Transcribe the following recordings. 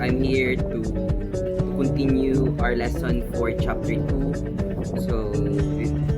I'm here to continue our lesson for chapter 2. So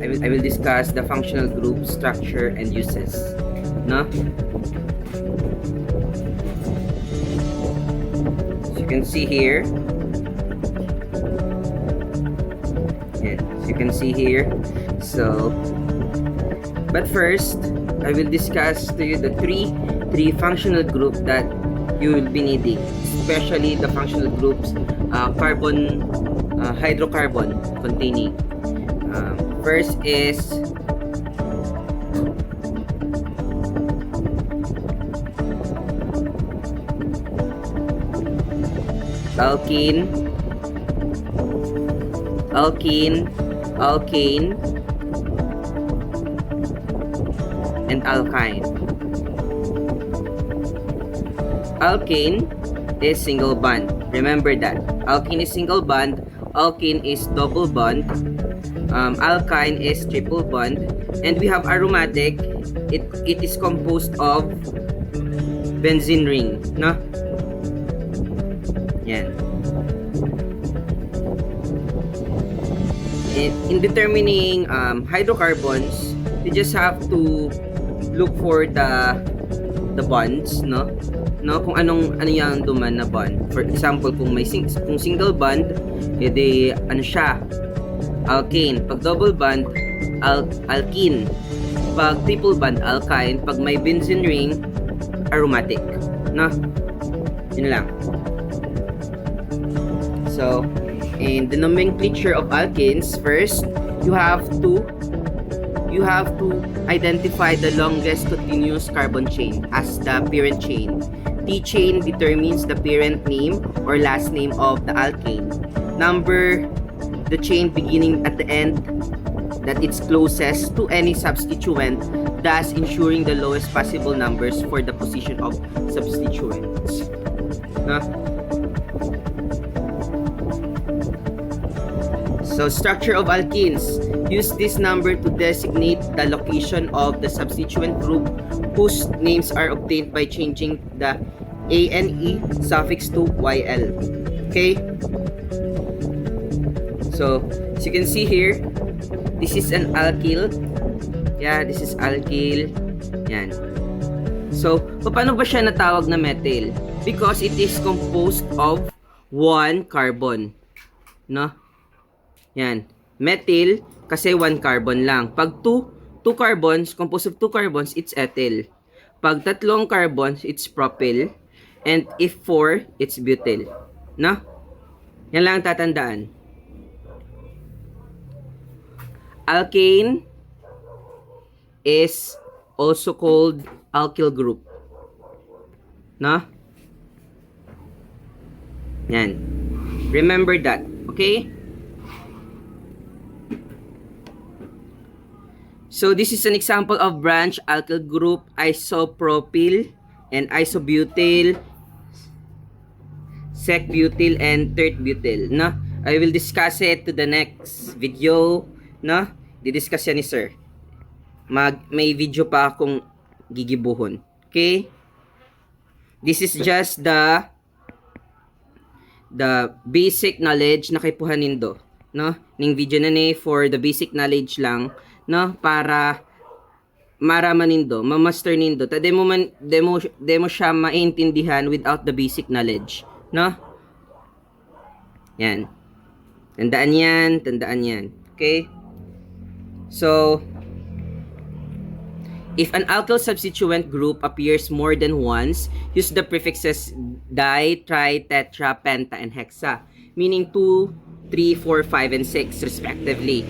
I will discuss the functional group structure and uses. No? As you can see here. Yeah, as you can see here. So, but first, I will discuss to you the three functional group that you will be needing, especially the functional groups hydrocarbon containing. First is alkene, and alkyne. Alkane is single bond. Remember that. Alkene is single bond. Alkene is double bond. Alkyne is triple bond. And we have aromatic. It is composed of benzene ring. No? Yan. In determining hydrocarbons, you just have to look for the bonds, no kung ano yung duman na bond. For example, kung kung single bond, edi ano siya, alkane. Pag double bond, alkene. Pag triple bond, alkyne. Pag may benzene ring, aromatic, no? Yun lang. So in the nomenclature of alkanes, first you have to identify the longest continuous carbon chain as the parent chain. T chain determines the parent name or last name of the alkane. Number the chain beginning at the end that it's closest to any substituent, thus ensuring the lowest possible numbers for the position of substituents. No? So structure of alkenes. Use this number to designate the location of the substituent group whose names are obtained by changing the ane suffix to YL. Okay? So, as you can see here, this is an alkyl. Yeah, this is alkyl. Yan. So, paano ba siya natawag na methyl? Because it is composed of one carbon. No? Yan. Methyl, kasi one carbon lang. Pag two carbons, composed of two carbons, it's ethyl. Pag tatlong carbons, it's propyl. And if 4, it's butyl. No? Yan lang tatandaan. Alkane is also called alkyl group. No? Yan. Remember that. Okay? So this is an example of branch alkyl group, isopropyl and isobutyl, sec-butyl, and tert-butyl. No? I will discuss it to the next video. No? Didiscuss yan ni sir. May video pa akong gigibuhon. Okay? This is just the basic knowledge na kipuhan nindo. No? Ning video na ni for the basic knowledge lang. No, para maraman nindo, ma-master nindo. Ta demo siya maintindihan without the basic knowledge, no? Yan. Tandaan yan. Okay? So, if an alkyl substituent group appears more than once, use the prefixes di, tri, tetra, penta, and hexa, meaning 2, 3, 4, 5, and 6 respectively.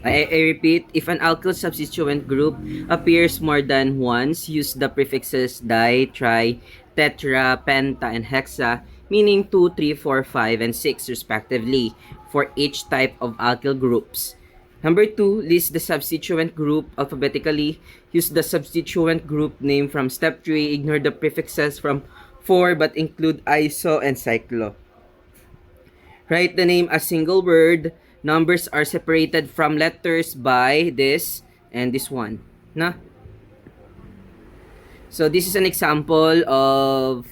I repeat, if an alkyl substituent group appears more than once, use the prefixes di, tri, tetra, penta, and hexa, meaning 2, 3, 4, 5, and 6 respectively for each type of alkyl groups. Number 2, list the substituent group alphabetically. Use the substituent group name from step 3. Ignore the prefixes from 4 but include iso and cyclo. Write the name as single word. Numbers are separated from letters by this and this one. Na? So this is an example of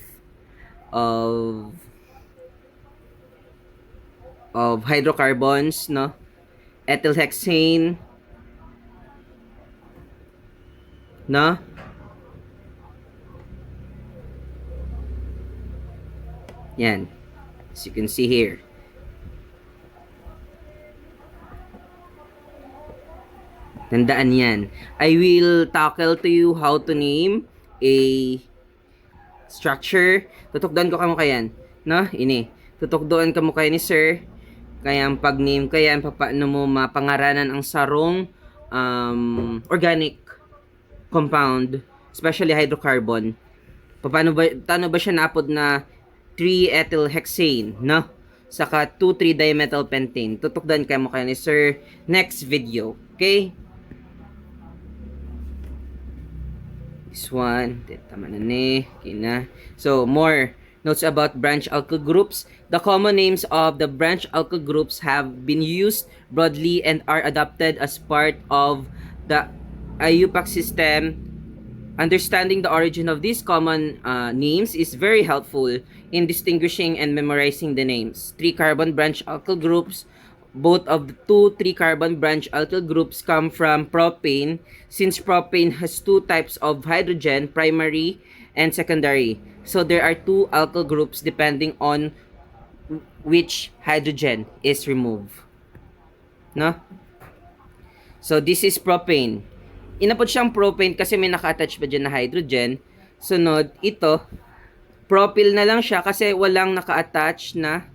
hydrocarbons, no? Ethylhexane, no? Yan. As you can see here. Tandaan yan. I will tackle to you how to name a structure. Tutukdoan ko kamo kayan. No? Ini. Tutukdoan kamo kayo ni sir. Kaya ang pag-name kayan, paano mo mapangaranan ang sarong organic compound, especially hydrocarbon. Paano ba siya napod na 3-ethylhexane, no? Saka 2,3-dimethylpentane. Tutukdan kayo ni sir next video. Okay? This one, tama na ni. Okay na. So, more notes about branch alkyl groups. The common names of the branch alkyl groups have been used broadly and are adopted as part of the IUPAC system. Understanding the origin of these common names is very helpful in distinguishing and memorizing the names. 3-carbon branch alkyl groups. Both of the 2,3-carbon branch alkyl groups come from propane, since propane has 2 types of hydrogen, primary and secondary. So there are 2 alkyl groups depending on which hydrogen is removed. No? So this is propane. Inapod siyang propane kasi may naka-attach pa dyan na hydrogen. Sunod, ito, propyl na lang siya kasi walang naka-attach na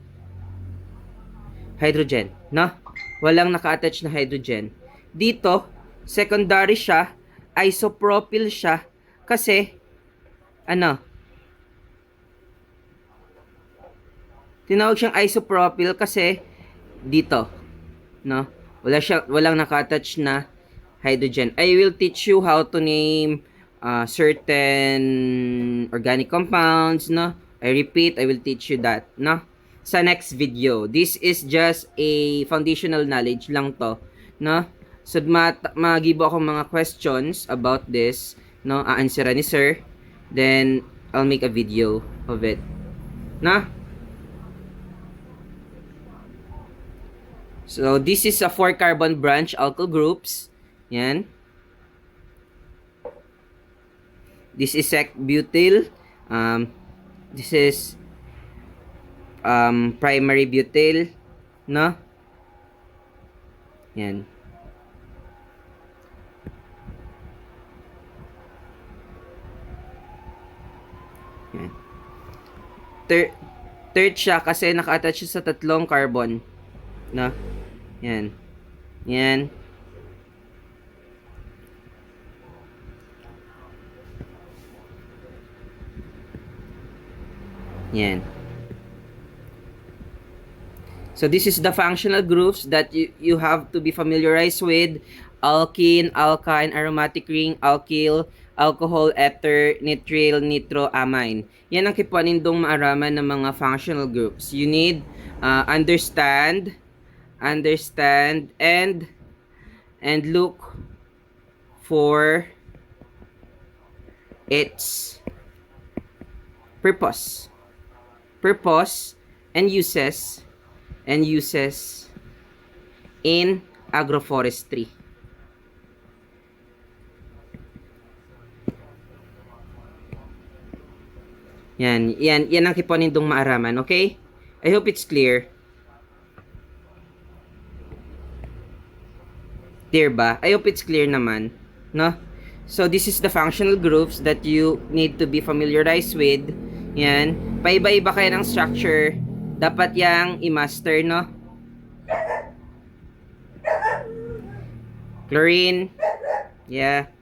hydrogen, no? Walang naka-attach na hydrogen. Dito, secondary siya, isopropyl siya kasi tinawag siyang isopropyl kasi dito, no? Walang naka-attach na hydrogen. I will teach you how to name certain organic compounds, no? I repeat, I will teach you that, no? Sa next video. This is just a foundational knowledge lang to, no? So, magibo ako mga questions about this, no? A-answeran ni sir. Then, I'll make a video of it. No? So, this is a 4-carbon branch alkyl groups. Yan. This is sec-butyl. This is primary butyl, no? Yan. Yan. Third siya kasi naka-attach siya sa 3 carbon, no? Yan. Yan. Yan. So this is the functional groups that you have to be familiarized with: alkene, alkyne, aromatic ring, alkyl, alcohol, ether, nitrile, nitro, amine. Yan ang kipanindong maaraman ng mga functional groups. You need understand, and look for its purpose and uses in agroforestry. Yan ang kipanindong maaraman, okay? I hope it's clear. Clear ba? I hope it's clear naman, no? So this is the functional groups that you need to be familiarized with. Yan, paiba-iba kayo ng structure. Dapat yang i-master, no? Chlorine. Yeah.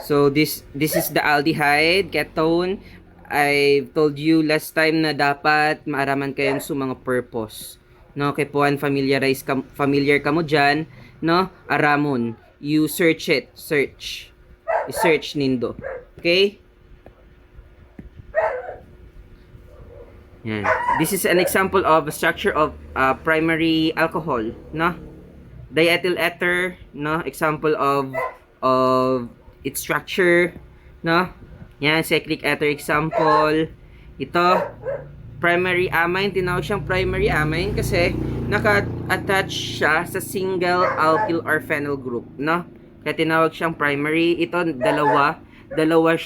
So this is the aldehyde, ketone. I told you last time na dapat maaraman kayo sa mga purpose. No, kay puan familiar ka mo dyan, no? Aramon. You search it. I-search nindo. Okay? Yan. This is an example of a structure of primary alcohol, no? Diethyl ether, no? Example of of its structure, no? Yan, cyclic ether example. Ito, primary amine, tinawag siyang primary amine kasi naka-attach siya sa single alkyl or phenyl group, no? Kaya tinawag siyang primary. Ito, dalawa,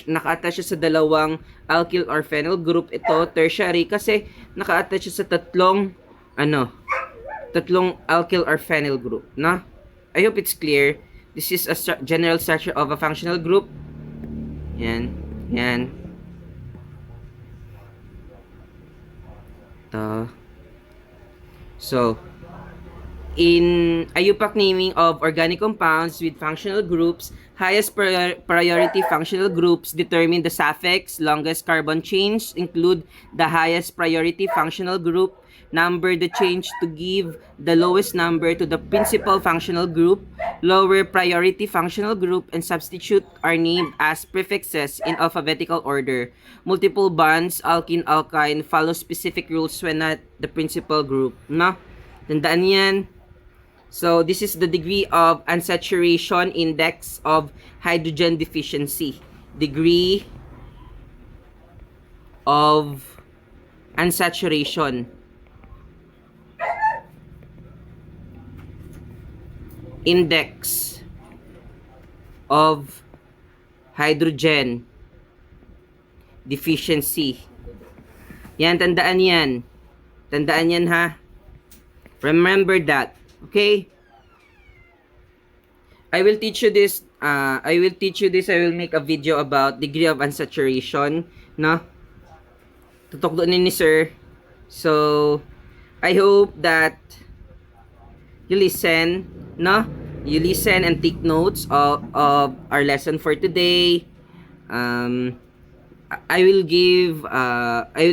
naka-attach siya sa dalawang alkyl or phenyl group. Ito, tertiary kasi naka-attach siya sa tatlong alkyl or phenyl group, no? I hope it's clear. This is a general structure of a functional group. Yan. Yan. So, in IUPAC naming of organic compounds with functional groups, highest priority functional groups determine the suffix. Longest carbon chains include the highest priority functional group. Number the change to give the lowest number to the principal functional group. Lower priority functional group and substitute are named as prefixes in alphabetical order. Multiple bonds, alkene-alkyne, follow specific rules when not the principal group. No? Tandaan yan. So, this is the degree of unsaturation index of hydrogen deficiency. Degree of unsaturation index of hydrogen deficiency. Yan, tandaan yan. Tandaan yan, ha? Remember that. Okay? I will teach you this. I will make a video about degree of unsaturation. No? Tutok doon ni sir. So, I hope that you listen, no? You listen and take notes of our lesson for today. I will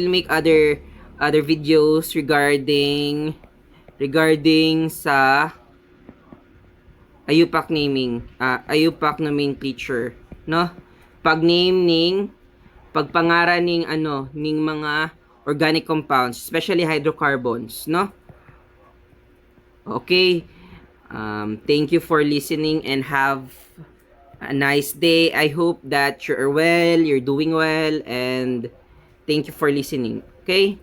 make other videos regarding sa IUPAC naming, IUPAC nomenclature, no? Pagpangaran ning mga organic compounds, especially hydrocarbons, no? Okay. Thank you for listening and have a nice day. I hope that you're well, you're doing well, and thank you for listening. Okay?